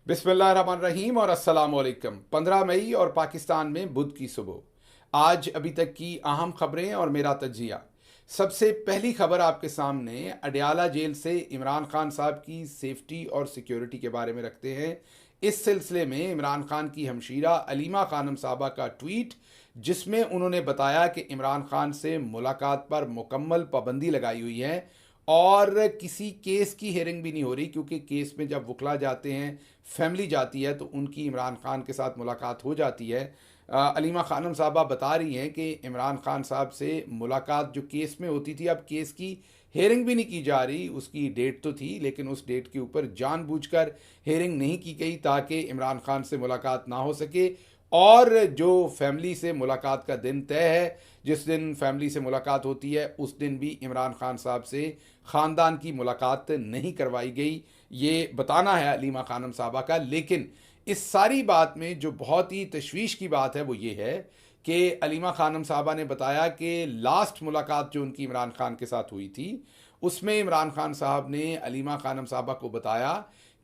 बिस्मिल्लाहिर्रहमानिर्रहीम और अस्सलाम वालेकुम। 15 मई और पाकिस्तान में बुध की सुबह। आज अभी तक की अहम खबरें और मेरा तजिया। सबसे पहली खबर आपके सामने अडयाला जेल से इमरान खान साहब की सेफ्टी और सिक्योरिटी के बारे में रखते हैं। इस सिलसिले में इमरान खान की हमशीरा अलीमा खानम साहबा का ट्वीट, जिसमें उन्होंने बताया कि इमरान खान से मुलाकात पर मुकम्मल पाबंदी लगाई हुई है और किसी केस की हेयरिंग भी नहीं हो रही, क्योंकि केस में जब वकला जाते हैं, फैमिली जाती है, तो उनकी इमरान खान के साथ मुलाकात हो जाती है। अलीमा खानम साहबा बता रही हैं कि इमरान खान साहब से मुलाकात जो केस में होती थी, अब केस की हेयरिंग भी नहीं की जा रही। उसकी डेट तो थी, लेकिन उस डेट के ऊपर जानबूझकर हेयरिंग नहीं की गई ताकि इमरान खान से मुलाकात ना हो सके। और जो फैमिली से मुलाकात का दिन तय है, जिस दिन फैमिली से मुलाकात होती है, उस दिन भी इमरान खान साहब से ख़ानदान की मुलाकात नहीं करवाई गई। ये बताना है अलीमा खानम साहबा का। लेकिन इस सारी बात में जो बहुत ही तशवीश की बात है वो ये है कि अलीमा खानम साहबा ने बताया कि लास्ट मुलाकात जो उनकी इमरान खान के साथ हुई थी, उसमें इमरान खान साहब ने अलीमा खानम साहबा को बताया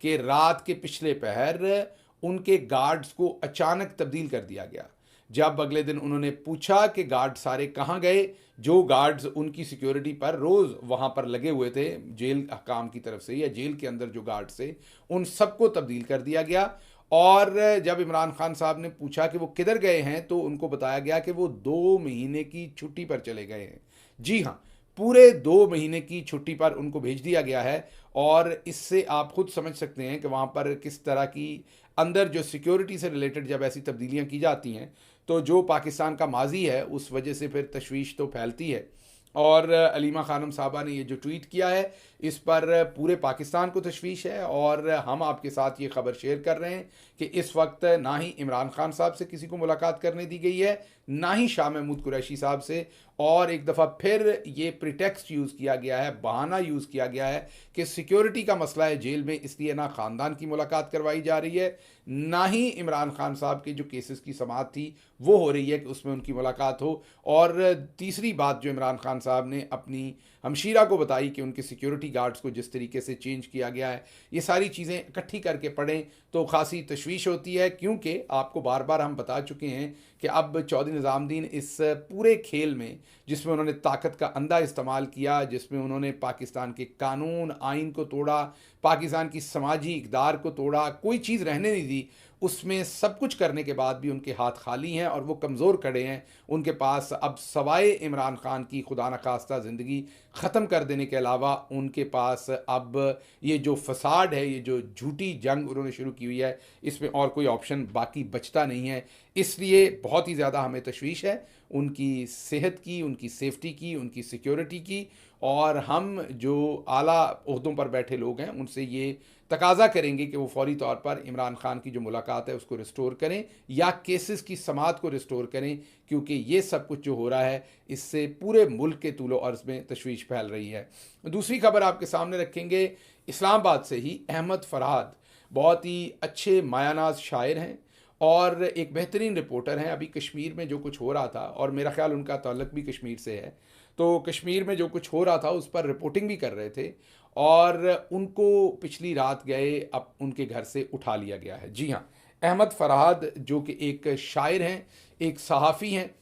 कि रात के पिछले पहर उनके गार्ड्स को अचानक तब्दील कर दिया गया। जब अगले दिन उन्होंने पूछा कि गार्ड सारे कहाँ गए, जो गार्ड्स उनकी सिक्योरिटी पर रोज़ वहाँ पर लगे हुए थे जेल हकाम की तरफ से या जेल के अंदर जो गार्ड्स थे, उन सबको तब्दील कर दिया गया। और जब इमरान खान साहब ने पूछा कि वो किधर गए हैं, तो उनको बताया गया कि वो 2 महीने की छुट्टी पर चले गए हैं। जी हाँ, पूरे 2 महीने की छुट्टी पर उनको भेज दिया गया है। और इससे आप खुद समझ सकते हैं कि वहाँ पर किस तरह की अंदर जो सिक्योरिटी से रिलेटेड जब ऐसी तब्दीलियाँ की जाती हैं, तो जो पाकिस्तान का माजी है उस वजह से फिर तशवीश तो फैलती है। और अलीमा खानम साहबा ने ये जो ट्वीट किया है, इस पर पूरे पाकिस्तान को तशवीश है। और हम आपके साथ ये खबर शेयर कर रहे हैं कि इस वक्त ना ही इमरान खान साहब से किसी को मुलाकात करने दी गई है, ना ही शाह महमूद कुरैशी साहब से। और एक दफ़ा फिर ये प्रिटेक्स्ट यूज़ किया गया है, बहाना यूज़ किया गया है कि सिक्योरिटी का मसला है जेल में, इसलिए ना ख़ानदान की मुलाकात करवाई जा रही है, ना ही इमरान खान साहब के जो केसेस की समाअत थी वो हो रही है कि उसमें उनकी मुलाकात हो। और तीसरी बात जो इमरान खान साहब ने अपनी हमशीरा को बताई कि उनके सिक्योरिटी गार्ड्स को जिस तरीके से चेंज किया गया है, ये सारी चीज़ें इकट्ठी करके पढ़ें तो खासी तशवीश होती है। क्योंकि आपको बार बार हम बता चुके हैं कि अब चौधरी निज़ामुद्दीन इस पूरे खेल में, जिसमें उन्होंने ताकत का अंधा इस्तेमाल किया, जिसमें उन्होंने पाकिस्तान के कानून आइन को तोड़ा, पाकिस्तान की समाजी इक़दार को तोड़ा, कोई चीज़ रहने नहीं दी, उसमें सब कुछ करने के बाद भी उनके हाथ खाली हैं और वो कमज़ोर खड़े हैं। उनके पास अब सवाए इमरान खान की खुदा न खास्ता ज़िंदगी ख़त्म कर देने के अलावा उनके पास अब ये जो फसाड है, ये जो झूठी जंग उन्होंने शुरू की हुई है, इसमें और कोई ऑप्शन बाकी बचता नहीं है। इसलिए बहुत ही ज़्यादा हमें तशवीश है उनकी सेहत की, उनकी सेफ्टी की, उनकी सिक्योरिटी की। और हम जो आला ओहदों पर बैठे लोग हैं उनसे ये तकाजा करेंगे कि वो फौरी तौर पर इमरान खान की जो मुलाकात है उसको रिस्टोर करें या केसेस की समाअत को रिस्टोर करें, क्योंकि ये सब कुछ जो हो रहा है इससे पूरे मुल्क के तूलो अर्ज़ में तशवीश फैल रही है। दूसरी खबर आपके सामने रखेंगे इस्लामाबाद से ही। अहमद फरहाद बहुत ही अच्छे मायानाज शायर हैं और एक बेहतरीन रिपोर्टर हैं। अभी कश्मीर में जो कुछ हो रहा था, और मेरा ख्याल उनका ताल्लुक भी कश्मीर से है, तो कश्मीर में जो कुछ हो रहा था उस पर रिपोर्टिंग भी कर रहे थे। और उनको पिछली रात गए, अब उनके घर से उठा लिया गया है। जी हाँ, अहमद फरहाद जो कि एक शायर हैं, एक सहाफ़ी हैं,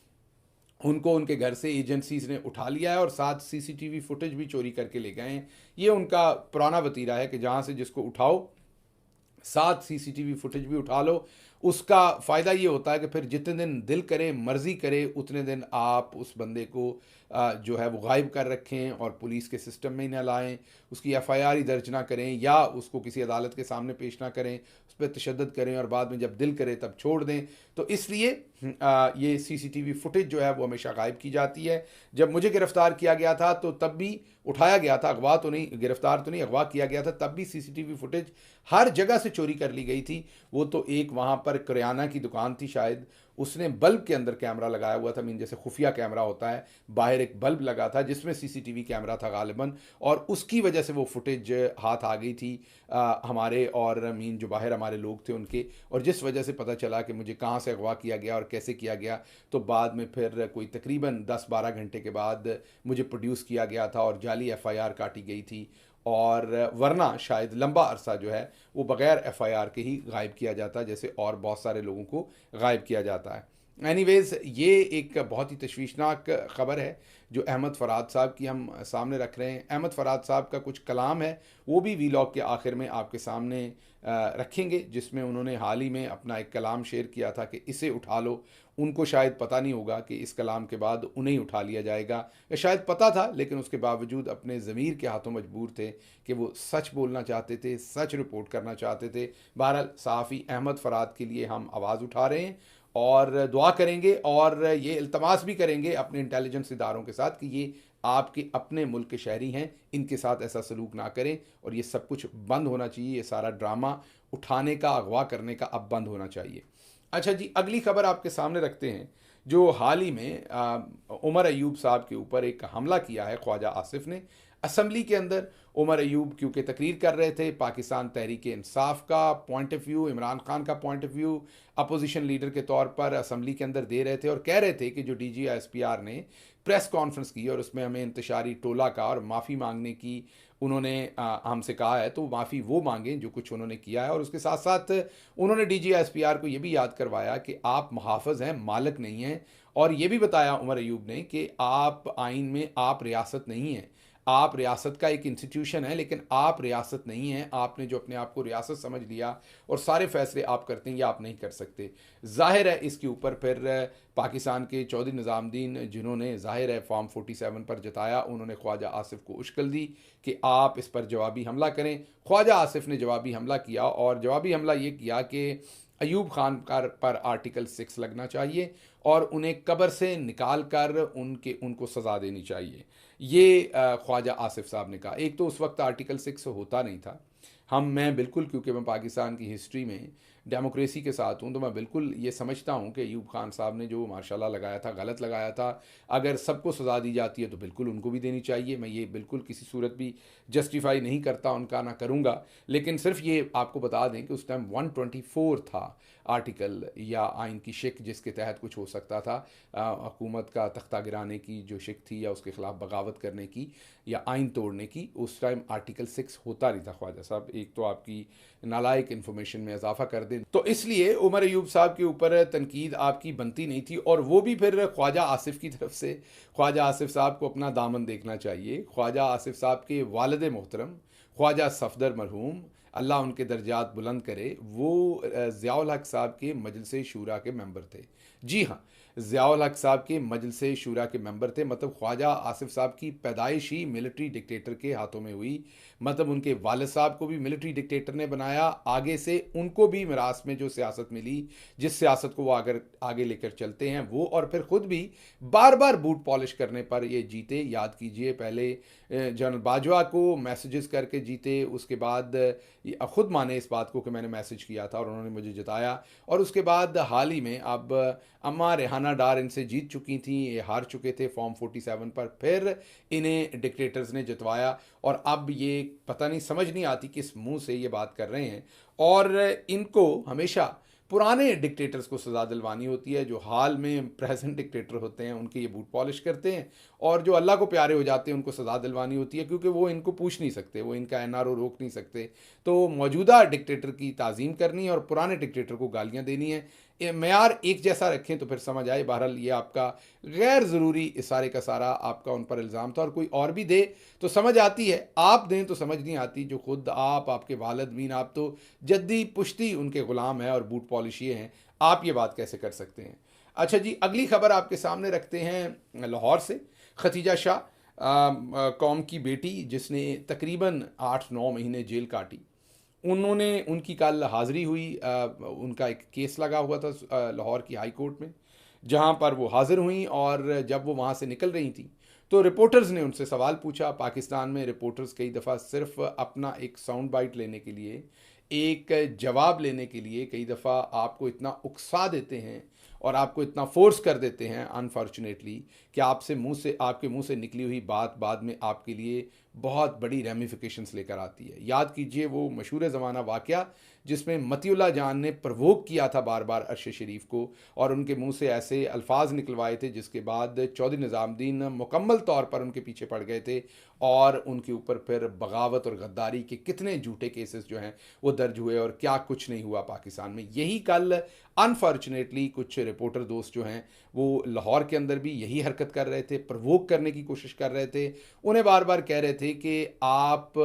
उनको उनके घर से एजेंसीज़ ने उठा लिया है और साथ सीसीटीवी फुटेज भी चोरी करके ले गए हैं। ये उनका पुराना वतीरा है कि जहाँ से जिसको उठाओ, साथ सीसीटीवी फुटेज भी उठा लो। उसका फ़ायदा ये होता है कि फिर जितने दिन दिल करे, मर्ज़ी करे, उतने दिन आप उस बंदे को जो है वो गायब कर रखें और पुलिस के सिस्टम में ही ना लाएं, उसकी एफआईआर ही दर्ज ना करें या उसको किसी अदालत के सामने पेश ना करें, उस पर तशद्दुद करें और बाद में जब दिल करे तब छोड़ दें। तो इसलिए ये सीसीटीवी फुटेज जो है वो हमेशा गायब की जाती है। जब मुझे गिरफ़्तार किया गया था तो तब भी उठाया गया था, अगवा तो नहीं, गिरफ़्तार तो नहीं, अगवा किया गया था, तब भी सीसीटीवी फुटेज हर जगह से चोरी कर ली गई थी। वो तो एक वहाँ पर किराना की दुकान थी शायद, उसने बल्ब के अंदर कैमरा लगाया हुआ था, मीन जैसे खुफिया कैमरा होता है, बाहर एक बल्ब लगा था जिसमें सीसीटीवी कैमरा था गालिबन, और उसकी वजह से वो फुटेज हाथ आ गई थी हमारे, और मीन जो बाहर हमारे लोग थे उनके, और जिस वजह से पता चला कि मुझे कहाँ से अगवा किया गया और कैसे किया गया। तो बाद में फिर कोई तकरीबन 10-12 घंटे के बाद मुझे प्रोड्यूस किया गया था और जाली एफआईआर काटी गई थी। और वरना शायद लंबा अरसा जो है वो बग़ैर एफआईआर के ही गायब किया जाता, जैसे और बहुत सारे लोगों को गायब किया जाता है। एनीवेज़, ये एक बहुत ही तशवीशनाक ख़बर है जो अहमद फ़राद साहब की हम सामने रख रहे हैं। अहमद फ़राद साहब का कुछ कलाम है, वो भी वीलॉग के आखिर में आपके सामने रखेंगे, जिसमें उन्होंने हाल ही में अपना एक कलाम शेयर किया था कि इसे उठा लो। उनको शायद पता नहीं होगा कि इस कलाम के बाद उन्हें ही उठा लिया जाएगा, या शायद पता था लेकिन उसके बावजूद अपने ज़मीर के हाथों मजबूर थे कि वो सच बोलना चाहते थे, सच रिपोर्ट करना चाहते थे। बहरहाल, सहाफ़ी अहमद फ़राद के लिए हम आवाज़ उठा रहे हैं और दुआ करेंगे और ये इल्तमास भी करेंगे अपने इंटेलिजेंस इदारों के साथ कि ये आपके अपने मुल्क के शहरी हैं, इनके साथ ऐसा सलूक ना करें और ये सब कुछ बंद होना चाहिए। ये सारा ड्रामा उठाने का, अगवा करने का अब बंद होना चाहिए। अच्छा जी, अगली खबर आपके सामने रखते हैं, जो हाल ही में उमर अयूब साहब के ऊपर एक हमला किया है ख्वाजा आसिफ ने असम्बली के अंदर। उमर अयूब क्योंकि तकरीर कर रहे थे, पाकिस्तान तहरीक इंसाफ का point of view, Imran Khan का point of view opposition leader के तौर पर असम्बली के अंदर दे रहे थे और कह रहे थे कि जो DGSPR ने प्रेस कॉन्फ्रेंस की और उसमें हमें इंतशारी टोला का और माफ़ी मांगने की उन्होंने हमसे कहा है, तो माफ़ी वो मांगें जो कुछ उन्होंने किया है। और उसके साथ साथ उन्होंने DGSPR को ये भी याद करवाया कि आप मुहाफ़िज़ हैं, मालिक नहीं हैं। और ये भी बताया उमर अयूब ने कि आप आइन में आप रियासत नहीं हैं, आप रियासत का एक इंस्टीट्यूशन है लेकिन आप रियासत नहीं हैं। आपने जो अपने आप को रियासत समझ लिया और सारे फैसले आप करते हैं, ये आप नहीं कर सकते। ज़ाहिर है इसके ऊपर फिर पाकिस्तान के चौधरी निज़ामुद्दीन, जिन्होंने ज़ाहिर है फॉर्म 47 पर जताया, उन्होंने ख्वाजा आसिफ को उश्कल दी कि आप इस पर जवाबी हमला करें। ख्वाजा आसिफ ने जवाबी हमला किया और जवाबी हमला ये किया कि अयूब खान पर आर्टिकल 6 लगना चाहिए और उन्हें कब्र से निकाल कर उनको सज़ा देनी चाहिए। ये ख्वाजा आसिफ साहब ने कहा। एक तो उस वक्त आर्टिकल 6 होता नहीं था। मैं बिल्कुल, क्योंकि मैं पाकिस्तान की हिस्ट्री में डेमोक्रेसी के साथ हूँ, तो मैं बिल्कुल ये समझता हूँ कि अयूब खान साहब ने जो मार्शल लगाया था गलत लगाया था। अगर सबको सज़ा दी जाती है तो बिल्कुल उनको भी देनी चाहिए। मैं ये बिल्कुल किसी सूरत भी जस्टिफाई नहीं करता उनका, ना करूँगा। लेकिन सिर्फ ये आपको बता दें कि उस टाइम 124 था आर्टिकल या आइन की शिक, जिसके तहत कुछ हो सकता था। हुकूमत का तख्ता गिराने की जो शिक थी या उसके ख़िलाफ़ बगावत करने की या आइन तोड़ने की, उस टाइम आर्टिकल 6 होता नहीं था। ख्वाजा साहब, एक तो आपकी नालायक इन्फॉर्मेशन में इजाफा कर दें, तो इसलिए उमर अयूब साहब के ऊपर तनकीद आपकी बनती नहीं थी। और वो भी फिर ख्वाजा आसिफ की तरफ से। ख्वाजा आसिफ साहब को अपना दामन देखना चाहिए। ख्वाजा आसिफ साहब के वालिद मोहतरम ख्वाजा सफदर मरहूम, अल्लाह उनके दर्जात बुलंद करे, वो ज़ियाउल हक साहब के मजलिस शूरा के मेंबर थे। जी हाँ, ज़ियाउल हक साहब के मजलिस शूरा के मेंबर थे। मतलब ख्वाजा आसिफ साहब की पैदाइश ही मिलिट्री डिक्टेटर के हाथों में हुई। मतलब उनके वालिद साहब को भी मिलिट्री डिक्टेटर ने बनाया, आगे से उनको भी मिरास में जो सियासत मिली, जिस सियासत को वो आगे लेकर चलते हैं वो, और फिर ख़ुद भी बार बार बूट पॉलिश करने पर ये जीते। याद कीजिए, पहले जनरल बाजवा को मैसेजेस करके जीते, उसके बाद ख़ुद माने इस बात को कि मैंने मैसेज किया था और उन्होंने मुझे जिताया। और उसके बाद हाल ही में अब अम्मा रेहाना डार इनसे जीत चुकी थी, ये हार चुके थे फॉर्म 47 पर, फिर इन्हें डिक्टेटर्स ने जितवाया और अब ये पता नहीं, समझ नहीं आती किस मुंह से ये बात कर रहे हैं। और इनको हमेशा पुराने डिक्टेटर्स को सज़ा दिलवानी होती है, जो हाल में प्रेजेंट डिक्टेटर होते हैं उनके ये बूट पॉलिश करते हैं, और जो अल्लाह को प्यारे हो जाते हैं उनको सज़ा दिलवानी होती है, क्योंकि वो इनको पूछ नहीं सकते, वो इनका NRO रोक नहीं सकते। तो मौजूदा डिक्टेटर की ताज़ीम करनी है और पुराने डिक्टेटर को गालियाँ देनी है। मेयार एक जैसा रखें तो फिर समझ आए। बहरहाल, ये आपका गैर ज़रूरी सारे का सारा आपका उन पर इल्ज़ाम था, और कोई और भी दे तो समझ आती है, आप दें तो समझ नहीं आती। जो खुद आप, आपके वालिद बीन, आप तो जद्दी पुश्ती उनके ग़ुलाम है और बूट पॉलिश ये हैं, आप ये बात कैसे कर सकते हैं। अच्छा जी, अगली खबर आपके सामने रखते हैं लाहौर से। खतीजा शाह, कौम की बेटी जिसने तकरीबन 8-9 महीने जेल काटी, उनकी कल हाज़िरी हुई। उनका एक केस लगा हुआ था लाहौर की हाई कोर्ट में, जहां पर वो हाज़िर हुई। और जब वो वहां से निकल रही थी तो रिपोर्टर्स ने उनसे सवाल पूछा। पाकिस्तान में रिपोर्टर्स कई दफ़ा सिर्फ अपना एक साउंड बाइट लेने के लिए, एक जवाब लेने के लिए कई दफ़ा आपको इतना उकसा देते हैं और आपको इतना फोर्स कर देते हैं अनफॉर्चुनेटली कि आपके मुंह से निकली हुई बात बाद में आपके लिए बहुत बड़ी रेमिफिकेशंस लेकर आती है। याद कीजिए वो मशहूर ज़माना वाक़या जिसमें मतीउल्लाह जान ने प्रवोक किया था बार बार अरशद शरीफ को और उनके मुंह से ऐसे अल्फाज निकलवाए थे जिसके बाद चौधरी निज़ामुद्दीन मुकम्मल तौर पर उनके पीछे पड़ गए थे और उनके ऊपर फिर बगावत और गद्दारी के कितने झूठे केसेस जो हैं वो दर्ज हुए और क्या कुछ नहीं हुआ पाकिस्तान में। यही कल अनफॉर्चुनेटली कुछ रिपोर्टर दोस्त जो हैं वो लाहौर के अंदर भी यही हरकत कर रहे थे, प्रवोक करने की कोशिश कर रहे थे। उन्हें बार बार कह रहे थे कि आप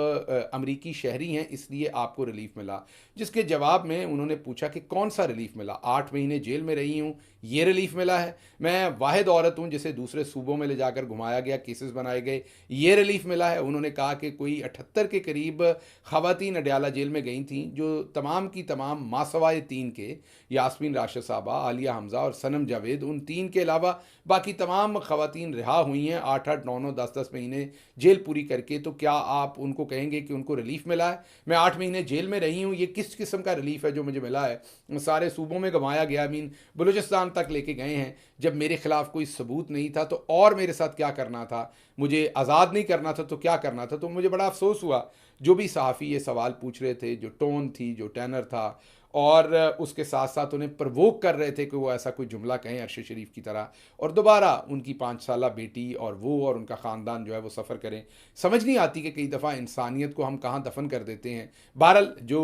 अमरीकी शहरी हैं इसलिए आपको रिलीफ मिला, जिसके जवाब में उन्होंने पूछा कि कौन सा रिलीफ मिला। 8 महीने जेल में रही हूँ, ये रिलीफ मिला है। मैं वाहिद औरत हूँ जिसे दूसरे सूबों में ले जाकर घुमाया गया, केसेस बनाए गए, ये रिलीफ मिला है। उन्होंने कहा कि कोई 78 के करीब खवातीन अडयाला जेल में गई थीं जो तमाम की तमाम मासवाए 3 के यास्मीन राशिद साहबा, आलिया हमजा और सनम जावेद, उन 3 के अलावा बाकी तमाम खवातीन रिहा हुई हैं 8-8, 9-9, 10-10 महीने जेल पूरी करके। तो क्या आप उनको कहेंगे कि उनको रिलीफ मिला है? मैं 8 महीने जेल में रही हूँ, ये किस किस्म का रिलीफ है जो मुझे मिला है? सारे सूबों में घुमाया गया, बलूचिस्तान तक लेके गए हैं। जब मेरे खिलाफ कोई सबूत नहीं था तो और मेरे साथ क्या करना था? मुझे आज़ाद नहीं करना था तो क्या करना था? तो मुझे बड़ा अफसोस हुआ जो भी सहाफ़ी ये सवाल पूछ रहे थे, जो टोन थी, जो टेनर था और उसके साथ साथ उन्हें प्रवोक कर रहे थे कि वो ऐसा कोई जुमला कहें अरशद शरीफ की तरह और दोबारा उनकी 5 साला बेटी और वो और उनका ख़ानदान जो है वो सफ़र करें। समझ नहीं आती कि कई दफ़ा इंसानियत को हम कहाँ दफन कर देते हैं। बहरहाल जो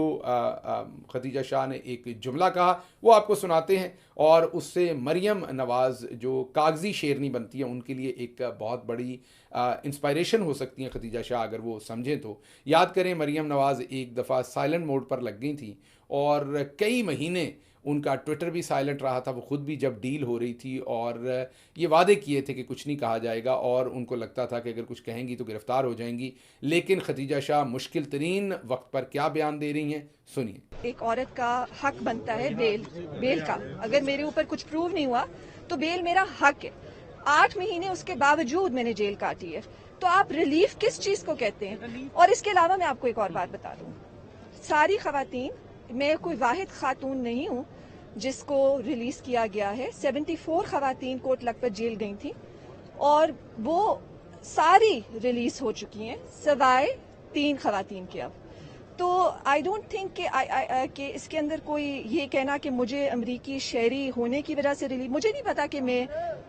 खदीजा शाह ने एक जुमला कहा वो आपको सुनाते हैं और उससे मरियम नवाज़ जो कागज़ी शेरनी बनती है उनके लिए एक बहुत बड़ी इंस्पायरेशन हो सकती हैं खदीजा शाह अगर वो समझें तो। याद करें मरियम नवाज़ एक दफ़ा साइलेंट मोड पर लग गई थी और कई महीने उनका ट्विटर भी साइलेंट रहा था। वो ख़ुद भी जब डील हो रही थी और ये वादे किए थे कि कुछ नहीं कहा जाएगा और उनको लगता था कि अगर कुछ कहेंगी तो गिरफ्तार हो जाएंगी। लेकिन खदीजा शाह मुश्किल तरीन वक्त पर क्या बयान दे रही हैं, सुनिए। एक औरत का हक बनता है बेल का। अगर मेरे ऊपर कुछ प्रूव नहीं हुआ तो बेल मेरा हक है। 8 महीने उसके बावजूद मैंने जेल काटी है, तो आप रिलीफ किस चीज को कहते हैं? और इसके अलावा मैं आपको एक और बात बता दूं, सारी खवातीन, मैं कोई वाहिद खातून नहीं हूं जिसको रिलीज किया गया है। 74 खवातीन कोट लखपत जेल गई थी और वो सारी रिलीज हो चुकी हैं सिवाय 3 खवातीन के। अब तो आई डोंट थिंक कि इसके अंदर कोई ये कहना कि मुझे अमरीकी शहरी होने की वजह से रिलीज, मुझे नहीं पता कि मैं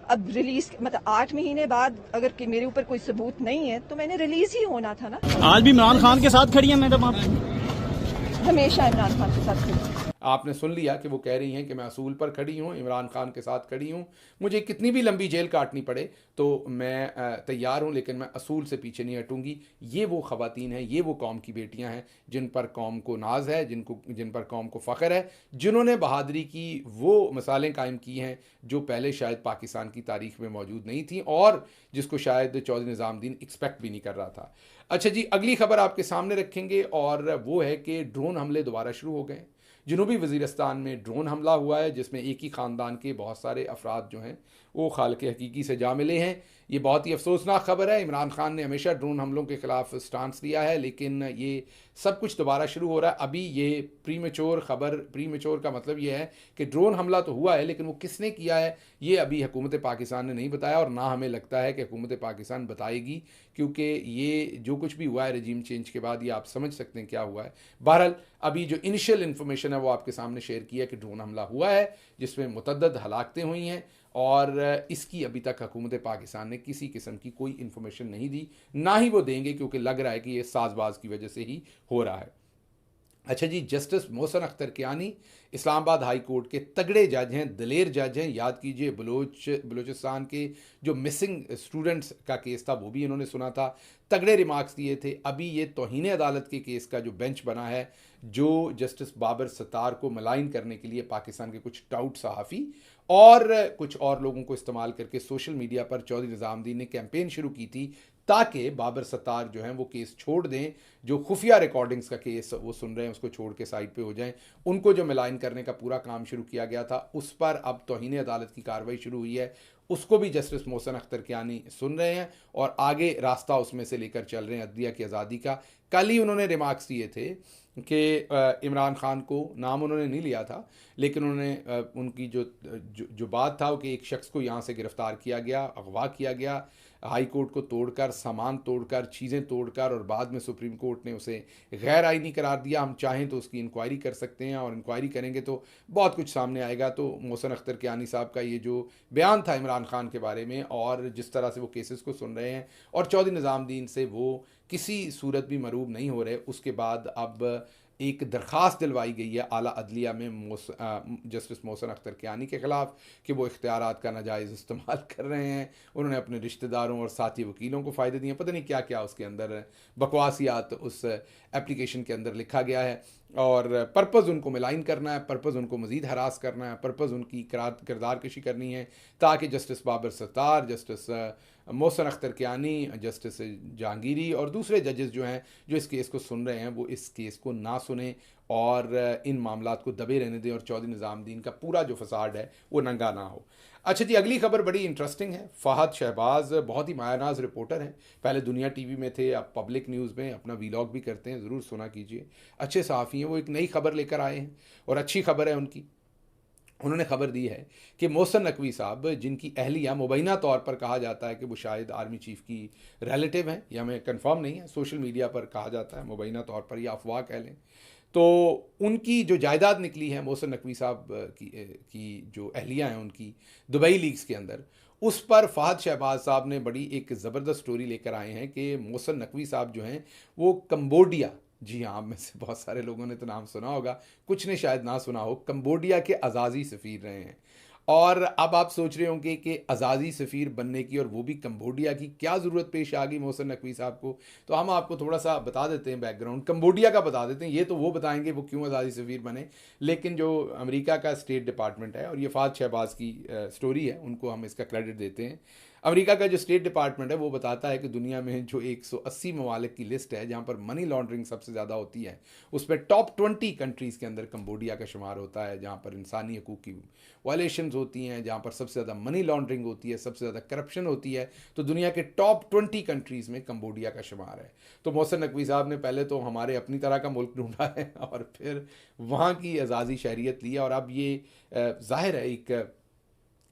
अब रिलीज मतलब 8 महीने बाद अगर कि मेरे ऊपर कोई सबूत नहीं है तो मैंने रिलीज ही होना था ना। आज भी इमरान खान के साथ खड़ी है मैडम आप? हमेशा इमरान खान के साथ खड़ी हूं। आपने सुन लिया कि वो कह रही हैं कि मैं असूल पर खड़ी हूँ, इमरान खान के साथ खड़ी हूँ, मुझे कितनी भी लंबी जेल काटनी पड़े तो मैं तैयार हूँ, लेकिन मैं असूल से पीछे नहीं हटूँगी। ये वो ख़वातीन हैं, ये वो कौम की बेटियाँ हैं जिन पर कौम को नाज है, जिन पर कौम को फ़ख्र है, जिन्होंने बहादुरी की वो मिसालें कायम की हैं जो पहले शायद पाकिस्तान की तारीख में मौजूद नहीं थी और जिसको शायद चौधरी निज़ामुद्दीन एक्सपेक्ट भी नहीं कर रहा था। अच्छा जी, अगली खबर आपके सामने रखेंगे और वो है कि ड्रोन हमले दोबारा शुरू हो गए। जनूबी वज़ीरिस्तान में ड्रोन हमला हुआ है जिसमें एक ही ख़ानदान के बहुत सारे अफराद जो हैं वो खालिक हकीकी से जा मिले हैं। ये बहुत ही अफसोसनाक खबर है। इमरान खान ने हमेशा ड्रोन हमलों के ख़िलाफ़ स्टांस लिया है, लेकिन ये सब कुछ दोबारा शुरू हो रहा है। अभी ये प्रीमेच्योर खबर, प्रीमेच्योर का मतलब ये है कि ड्रोन हमला तो हुआ है लेकिन वो किसने किया है ये अभी हुकूमत पाकिस्तान ने नहीं बताया और ना हमें लगता है कि हुकूमत पाकिस्तान बताएगी, क्योंकि ये जो कुछ भी हुआ है रजीम चेंज के बाद ये आप समझ सकते हैं क्या हुआ है। बहरहाल अभी जो इनिशियल इन्फॉर्मेशन है वो आपके सामने शेयर किया कि ड्रोन हमला हुआ है जिसमें मुतअद्दिद हलाकतें हुई हैं और इसकी अभी तक हुकूमत पाकिस्तान ने किसी किस्म की कोई इन्फॉर्मेशन नहीं दी, ना ही वो देंगे, क्योंकि लग रहा है कि ये साजबाज की वजह से ही हो रहा है। अच्छा जी, justice Mohsin Akhtar Kiyani Islamabad high court के तगड़े जज हैं, दलेर जज हैं। याद कीजिए बलूचिस्तान के जो मिसिंग स्टूडेंट्स का केस था वो भी इन्होंने सुना था, तगड़े रिमार्क्स दिए थे। अभी ये तौहीन अदालत के केस का जो बेंच बना है, जो जस्टिस बाबर सत्तार को मलाइन करने के लिए पाकिस्तान के कुछ टाउट सहाफ़ी और कुछ और लोगों को इस्तेमाल करके सोशल मीडिया पर चौधरी निज़ामुद्दीन ने कैंपेन शुरू की थी ताकि बाबर सत्तार जो हैं वो केस छोड़ दें, जो खुफिया रिकॉर्डिंग्स का केस वो सुन रहे हैं उसको छोड़ के साइड पे हो जाएं। उनको जो मिलाइन करने का पूरा काम शुरू किया गया था उस पर अब तौहीन अदालत की कार्रवाई शुरू हुई है उसको भी जस्टिस मोहसिन अख्तर कियानी सुन रहे हैं और आगे रास्ता उसमें से लेकर चल रहे हैं अदलिया की आज़ादी का। कल ही उन्होंने रिमार्क्स दिए थे कि इमरान खान को, नाम उन्होंने नहीं लिया था, लेकिन उन्होंने उनकी जो बात था कि एक शख्स को यहाँ से गिरफ़्तार किया गया, अगवा किया गया, हाई कोर्ट को तोड़कर, सामान तोड़कर, चीज़ें तोड़कर, और बाद में सुप्रीम कोर्ट ने उसे गैर आइनी करार दिया। हम चाहें तो उसकी इंक्वायरी कर सकते हैं और इंक्वायरी करेंगे तो बहुत कुछ सामने आएगा। तो मोहसिन अख्तर कियानी साहब का ये जो बयान था इमरान खान के बारे में और जिस तरह से वो केसेस को सुन रहे हैं और चौधरी निज़ामुद्दीन से वो किसी सूरत भी मरूब नहीं हो रहे, उसके बाद अब एक दरख्वास्त दिलवाई गई है आला अदलिया में जस्टिस मोहसिन अख्तर कियानी के ख़िलाफ़ कि वो इख्तियारात का नाजायज़ इस्तेमाल कर रहे हैं। उन्होंने अपने रिश्तेदारों और साथी वकीलों को फ़ायदे दिए, पता नहीं क्या क्या उसके अंदर बकवासियात उस एप्लीकेशन के अंदर लिखा गया है। और पर्पज़ उनको मिलाइन करना है, पर्पज़ उनको मज़ीद हरास करना है, पर्पज़ उनकी किरदार कशी करनी है ताकि justice Babar Sattar, justice Mohsin Akhtar Kayani, justice Jahangiri और दूसरे जजेस जो हैं जो इस केस को सुन रहे हैं वो इस केस को ना सुने और इन मामलात को दबे रहने दें और चौधरी निज़ामुद्दीन का पूरा जो फसाड है वो नंगा ना हो। अच्छा जी, अगली खबर बड़ी इंटरेस्टिंग है। फ़हद शहबाज बहुत ही मायानाज रिपोर्टर हैं, पहले दुनिया टीवी में थे, अब पब्लिक न्यूज़ में अपना वीलॉग भी करते हैं, ज़रूर सुना कीजिए। अच्छे सहाफ़ी हैं, वो एक नई खबर लेकर आए हैं और अच्छी खबर है उनकी। उन्होंने खबर दी है कि मोहसिन नकवी साहब, जिनकी अहलिया मुबैना तौर पर कहा जाता है कि वो शायद आर्मी चीफ़ की रिलेटिव हैं, या हमें कंफर्म नहीं है, सोशल मीडिया पर कहा जाता है मुबैना तौर पर, या अफवाह कह लें, तो उनकी जो जायदाद निकली है मोहसिन नकवी साहब की जो अहलिया हैं उनकी दुबई लीग्स के अंदर, उस पर फ़हद शहबाज साहब ने बड़ी एक ज़बरदस्त स्टोरी लेकर आए हैं कि मोहसिन नकवी साहब जो हैं वो कंबोडिया, जी हाँ, आप में से बहुत सारे लोगों ने तो नाम सुना होगा, कुछ ने शायद ना सुना हो, कंबोडिया के अज़ाज़ी सफ़ीर रहे हैं। और अब आप सोच रहे होंगे कि अज़ाज़ी सफ़ीर बनने की और वो भी कंबोडिया की क्या ज़रूरत पेश आ गई मोहसिन नकवी साहब को। तो हम आपको थोड़ा सा बता देते हैं बैकग्राउंड, कंबोडिया का बता देते हैं, ये तो वो बताएंगे वो क्यों अज़ाज़ी सफ़ीर बने, लेकिन जो अमेरिका का स्टेट डिपार्टमेंट है, और ये फ़हद शहबाज की स्टोरी है, उनको हम इसका क्रेडिट देते हैं। अमेरिका का जो स्टेट डिपार्टमेंट है वो बताता है कि दुनिया में जो 180 ममालिक की लिस्ट है जहाँ पर मनी लॉन्ड्रिंग सबसे ज़्यादा होती है, उसमें टॉप 20 कंट्रीज़ के अंदर कंबोडिया का शुमार होता है, जहाँ पर इंसानी हकूक़ की वायलेशंस होती हैं, जहाँ पर सबसे ज़्यादा मनी लॉन्ड्रिंग होती है, सबसे ज़्यादा करप्शन होती है। तो दुनिया के टॉप 20 कंट्रीज़ में कंबोडिया का शुमार है। तो मोहसिन नकवी साहब ने पहले तो हमारे अपनी तरह का मुल्क ढूंढा है और फिर वहाँ की एजाज़ी शहरियत लिया, और अब ये ज़ाहिर है एक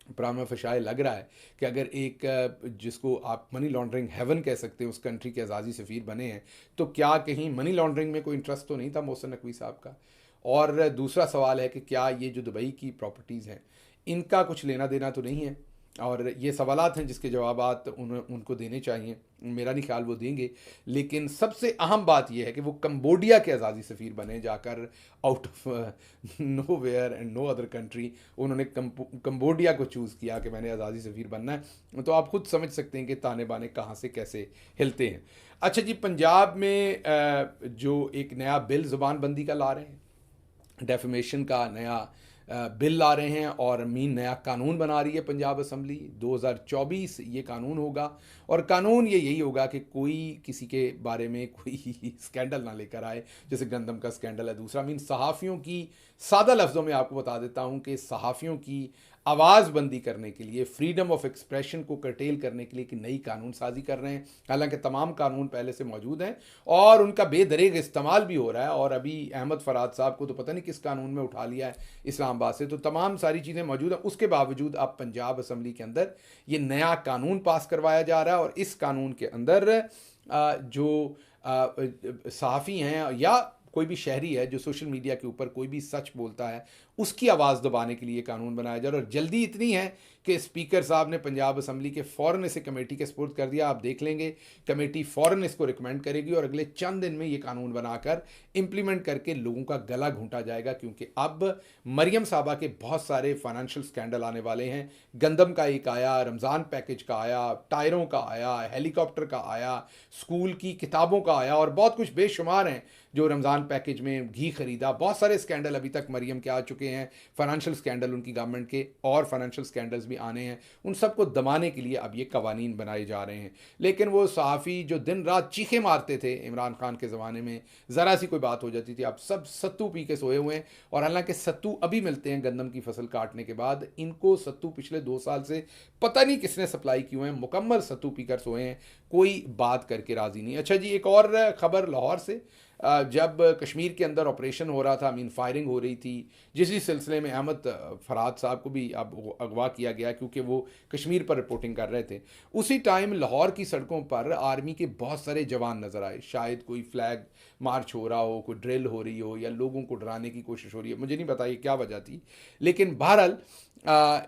प्रामा फशाए लग रहा है कि अगर एक जिसको आप मनी लॉन्ड्रिंग हेवन कह सकते हैं उस कंट्री के एजाज़ी सफ़ीर बने हैं, तो क्या कहीं मनी लॉन्ड्रिंग में कोई इंटरेस्ट तो नहीं था मोहसिन नकवी साहब का। और दूसरा सवाल है कि क्या ये जो दुबई की प्रॉपर्टीज़ हैं इनका कुछ लेना देना तो नहीं है। और ये सवालात हैं जिसके जवाबात उनको देने चाहिए, मेरा नहीं ख्याल वो देंगे। लेकिन सबसे अहम बात यह है कि वो कंबोडिया के आज़ादी सफ़ीर बने, जाकर out of nowhere and no other country उन्होंने कंबोडिया को चूज़ किया कि मैंने आज़ादी सफ़ीर बनना है। तो आप खुद समझ सकते हैं कि ताने बाने कहाँ से कैसे हिलते हैं। अच्छा जी, पंजाब में जो एक नया बिल ज़ुबानबंदी का ला रहे हैं, डेफेमेशन का नया बिल ला रहे हैं और मीन नया कानून बना रही है पंजाब असम्बली। 2024 ये कानून होगा और कानून ये यही होगा कि कोई किसी के बारे में कोई स्कैंडल ना लेकर आए, जैसे गंदम का स्कैंडल है। दूसरा मीन सहाफ़ियों की, सादा लफ्ज़ों में आपको बता देता हूँ कि सहाफ़ियों की आवाज़ बंदी करने के लिए, फ्रीडम ऑफ एक्सप्रेशन को कर्टेल करने के लिए कि नई कानून साजी कर रहे हैं। हालांकि तमाम कानून पहले से मौजूद हैं और उनका बेदरेग इस्तेमाल भी हो रहा है। और अभी अहमद फराद साहब को तो पता नहीं किस कानून में उठा लिया है इस्लामाबाद से, तो तमाम सारी चीज़ें मौजूद हैं। उसके बावजूद अब पंजाब असम्बली के अंदर ये नया कानून पास करवाया जा रहा है और इस कानून के अंदर जो सहाफ़ी हैं या कोई भी शहरी है जो सोशल मीडिया के ऊपर कोई भी सच बोलता है, उसकी आवाज़ दबाने के लिए कानून बनाया जा रहा है। और जल्दी इतनी है कि स्पीकर साहब ने पंजाब असम्बली के फ़ौरन इसे कमेटी के स्पुर्द कर दिया। आप देख लेंगे कमेटी फ़ौरन इसको रिकमेंड करेगी और अगले चंद दिन में ये कानून बनाकर इम्प्लीमेंट करके लोगों का गला घूंटा जाएगा। क्योंकि अब मरियम साहबा के बहुत सारे फाइनेंशियल स्कैंडल आने वाले हैं। गंदम का एक आया, रमज़ान पैकेज का आया, टायरों का आया, हेलीकॉप्टर का आया, स्कूल की किताबों का आया और बहुत कुछ बेशुमार हैं जो रमज़ान रमज़ान पैकेज में घी खरीदा, बहुत सारे स्कैंडल अभी तक मरियम के आ चुके हैं, फाइनेंशियल स्कैंडल उनकी गवर्नमेंट के, और फाइनेंशियल स्कैंडल्स भी आने हैं। उन सबको दबाने के लिए अब ये कवानीन बनाए जा रहे हैं। लेकिन वो सहाफ़ी जो दिन रात चीखे मारते थे इमरान खान के ज़माने में, ज़रा सी कोई बात हो जाती थी, अब सब सत्तू पी के सोए हुए हैं। और हालांकि सत्तू अभी मिलते हैं गंदम की फसल काटने के बाद, इनको सत्तू पिछले 2 साल से पता नहीं किसने सप्लाई किए हैं, मुकम्मल सत्तू पीकर सोए हैं, कोई बात करके राज़ी नहीं। अच्छा जी, एक और ख़बर लाहौर से। जब कश्मीर के अंदर ऑपरेशन हो रहा था, फायरिंग हो रही थी, जिस सिलसिले में अहमद फराद साहब को भी अब अगवा किया गया क्योंकि वो कश्मीर पर रिपोर्टिंग कर रहे थे, उसी टाइम लाहौर की सड़कों पर आर्मी के बहुत सारे जवान नज़र आए। शायद कोई फ्लैग मार्च हो रहा हो, कोई ड्रिल हो रही हो, या लोगों को डराने की कोशिश हो रही है, मुझे नहीं पता ये क्या वजह थी। लेकिन बहरहाल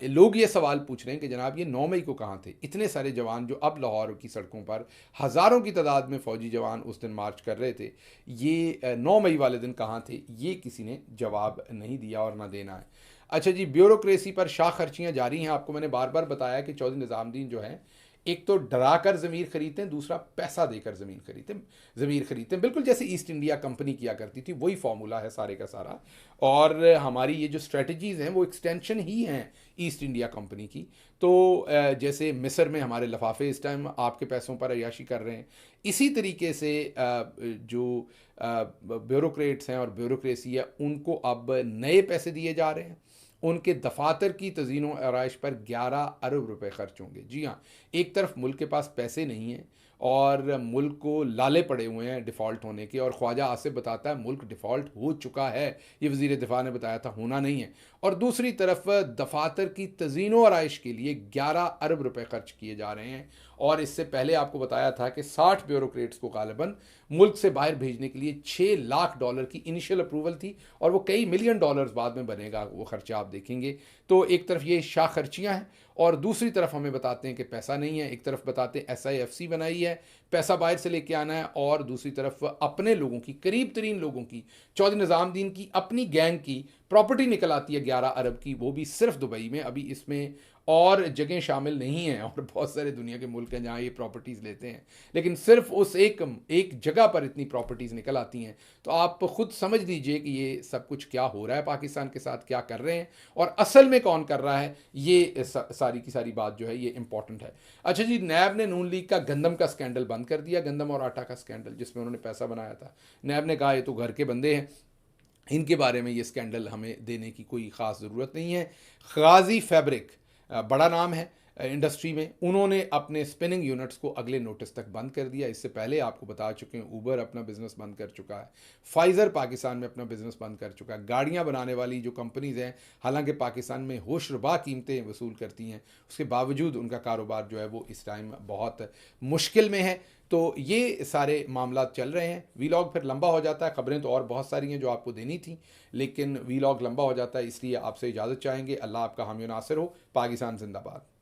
लोग ये सवाल पूछ रहे हैं कि जनाब ये 9 मई को कहाँ थे? इतने सारे जवान जो अब लाहौर की सड़कों पर हज़ारों की तादाद में फ़ौजी जवान उस दिन मार्च कर रहे थे, ये 9 मई वाले दिन कहाँ थे? ये किसी ने जवाब नहीं दिया और ना देना है। अच्छा जी, ब्यूरोक्रेसी पर शाह खर्चियाँ जारी हैं। आपको मैंने बार बार बताया कि चौधरी निज़ामुद्दीन जो है, एक तो डरा कर ज़मीर खरीदते हैं, दूसरा पैसा देकर ज़मीर खरीदते हैं, बिल्कुल जैसे ईस्ट इंडिया कंपनी किया करती थी, वही फार्मूला है सारे का सारा। और हमारी ये जो स्ट्रेटजीज़ हैं वो एक्सटेंशन ही हैं ईस्ट इंडिया कंपनी की। तो जैसे मिस्र में हमारे लफाफे इस टाइम आपके पैसों पर अय्याशी कर रहे हैं, इसी तरीके से जो ब्यूरोक्रेट्स हैं और ब्यूरोक्रेसी है, उनको अब नए पैसे दिए जा रहे हैं। उनके दफातर की तज़ीन व आराइश पर 11 अरब रुपए खर्च होंगे। जी हाँ, एक तरफ मुल्क के पास पैसे नहीं हैं और मुल्क को लाले पड़े हुए हैं डिफ़ॉल्ट होने के, और ख्वाजा आसिफ बताता है मुल्क डिफ़ॉल्ट हो चुका है, ये वज़ीर दिफा ने बताया था, होना नहीं है। और दूसरी तरफ दफातर की तज़ीन व आराइश के लिए 11 अरब रुपए खर्च किए जा रहे हैं। और इससे पहले आपको बताया था कि 60 ब्यूरोक्रेट्स को गालिबन मुल्क से बाहर भेजने के लिए $6 लाख की इनिशियल अप्रूवल थी, और वो कई मिलियन डॉलर्स बाद में बनेगा वो खर्चा, आप देखेंगे। तो एक तरफ ये शाह खर्चियाँ हैं और दूसरी तरफ हमें बताते हैं कि पैसा नहीं है। एक तरफ बताते हैं SIFC बनाई है, पैसा बाहर से लेके आना है, और दूसरी तरफ अपने लोगों की, करीब तरीन लोगों की, चौधरी निज़ामुद्दीन की अपनी गैंग की प्रॉपर्टी निकल आती है 11 अरब की, वो भी सिर्फ दुबई में। अभी इसमें और जगह शामिल नहीं हैं, और बहुत सारे दुनिया के मुल्क हैं जहाँ ये प्रॉपर्टीज़ लेते हैं, लेकिन सिर्फ उस एक जगह पर इतनी प्रॉपर्टीज़ निकल आती हैं। तो आप ख़ुद समझ लीजिए कि ये सब कुछ क्या हो रहा है, पाकिस्तान के साथ क्या कर रहे हैं, और असल में कौन कर रहा है, ये सारी की सारी बात जो है ये इंपॉर्टेंट है। अच्छा जी, नैब ने नून लीग का गंदम का स्कैंडल बंद कर दिया, गंदम और आटा का स्कैंडल जिसमें उन्होंने पैसा बनाया था। नैब ने कहा ये तो घर के बंदे हैं, इनके बारे में ये स्कैंडल हमें देने की कोई ख़ास ज़रूरत नहीं है। गाजी फैब्रिक बड़ा नाम है इंडस्ट्री में, उन्होंने अपने स्पिनिंग यूनिट्स को अगले नोटिस तक बंद कर दिया। इससे पहले आपको बता चुके हैं ऊबर अपना बिजनेस बंद कर चुका है, फाइज़र पाकिस्तान में अपना बिजनेस बंद कर चुका है। गाड़ियां बनाने वाली जो कंपनीज़ हैं, हालांकि पाकिस्तान में होशरुबा कीमतें वसूल करती हैं, उसके बावजूद उनका कारोबार जो है वो इस टाइम बहुत मुश्किल में है। तो ये सारे मामला चल रहे हैं। वीलॉग फिर लंबा हो जाता है, ख़बरें तो और बहुत सारी हैं जो आपको देनी थी, लेकिन वीलॉग लंबा हो जाता है, इसलिए आपसे इजाज़त चाहेंगे। अल्लाह आपका हामी नासिर हो। पाकिस्तान जिंदाबाद।